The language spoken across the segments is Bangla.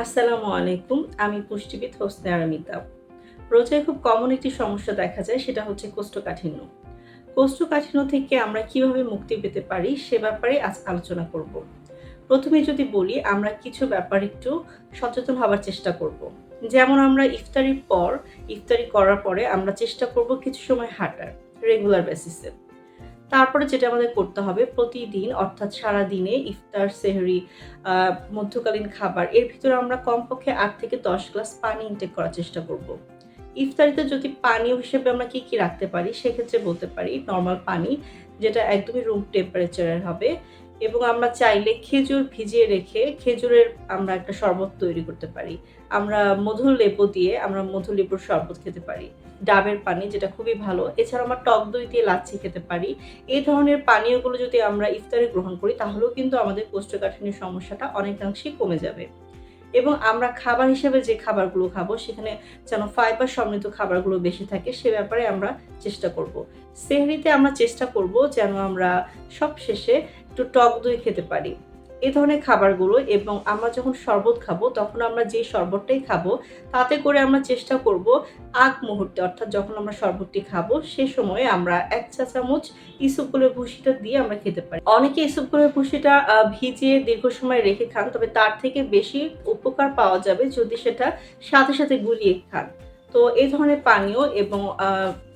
আসসালামু আলাইকুম। আমি পুষ্টিবিদ হোসনে আরামিতা। রোজায় খুব কমন একটি সমস্যা দেখা যায় সেটা হচ্ছে কোষ্ঠকাঠিন্য। কোষ্ঠকাঠিন্য থেকে আমরা কিভাবে মুক্তি পেতে পারি সে ব্যাপারে আজ আলোচনা করব। প্রথমে যদি বলি আমরা কিছু ব্যাপার একটু সচেতন হবার চেষ্টা করব। যেমন আমরা ইফতারি করার পরে আমরা চেষ্টা করব কিছু সময় হাঁটার রেগুলার বেসিসে। তারপরে যেটা আমাদের করতে হবে প্রতিদিন অর্থাৎ সারাদিনে ইফতার, সেহরি, আ মধ্যকালীন খাবার এর ভিতরে আমরা কমপক্ষে ৮ থেকে ১০ গ্লাস পানি ইনটেক করার চেষ্টা করব। ইফতারিতে যদি পানীয় হিসেবে আমরা কি রাখতে পারি সেক্ষেত্রে বলতে পারি নরমাল পানি যেটা একদমই রুম টেম্পারেচার এর হবে এবং আমরা চাইলে খেজুর ভিজিয়ে রেখে খেজুরের আমরা একটা শরবত তৈরি করতে পারি। আমরা মধুর লেবু দিয়ে আমরা মধু লেবুর শরবত খেতে পারি। ডাবের পানি যেটা খুবই ভালো। এছাড়া আমরা টক দই দিয়ে লাচ্ছি খেতে পারি। এই ধরনের পানীয়গুলো যদি আমরা ইফতারে গ্রহণ করি তাহলেও কিন্তু আমাদের কোষ্ঠকাঠিন্যের সমস্যাটা অনেকাংশেই কমে যাবে। এবং আমরা খাবার হিসেবে যে খাবারগুলো খাবো সেখানে যেন ফাইবার সমৃদ্ধ খাবারগুলো বেশি থাকে সে ব্যাপারে আমরা চেষ্টা করব। সেহরিতে আমরা চেষ্টা করব যেন আমরা সবশেষে একটু টক দই খেতে পারি। এ ধরনের খাবারগুলো এবং আমরা যখন শরবত খাবো তখন আমরা যে শরবতটাই খাবো তাতে করে আমরা চেষ্টা করব আগ মুহূর্তে অর্থাৎ যখন আমরা শরবতটি খাবো সে সময়ে আমরা ১ চা চামচ ইসবগুলের ভুসিটা দিয়ে আমরা খেতে পারি। অনেকে ইসবগুলের ভুসিটা ভিজিয়ে দীর্ঘ সময় রেখে খান। তবে তার থেকে বেশি উপকার পাওয়া যাবে যদি সেটা সাথে, সাথে গুলিয়ে খান। তো এই ধরনের পানীয় এবং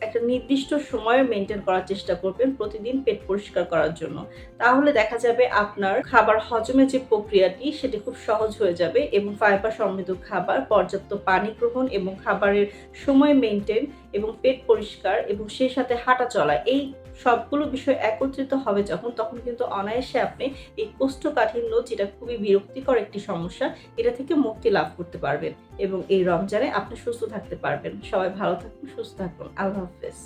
একটা নির্দিষ্ট সময় মেইনটেইন করার চেষ্টা করবেন প্রতিদিন পেট পরিষ্কার করার জন্য। তাহলে দেখা যাবে আপনার খাবার হজমের যে প্রক্রিয়াটি সেটি খুব সহজ হয়ে যাবে এবং ফাইবার সমৃদ্ধ খাবার, পর্যাপ্ত পানি গ্রহণ এবং খাবারের সময় মেইনটেইন এবং পেট পরিষ্কার এবং সেই সাথে হাঁটা চলা এই সবগুলো বিষয় একত্রিত হবে যখন তখন কিন্তু অনায়াসে আপনি এই কোষ্ঠকাঠিন্য যেটা খুবই বিরক্তিকর একটি সমস্যা এটা থেকে মুক্তি লাভ করতে পারবেন এবং এই রমজানে আপনি সুস্থ থাকতে পারবেন। সবাই ভালো থাকুন, সুস্থ থাকুন। আল্লাহ হাফেজ।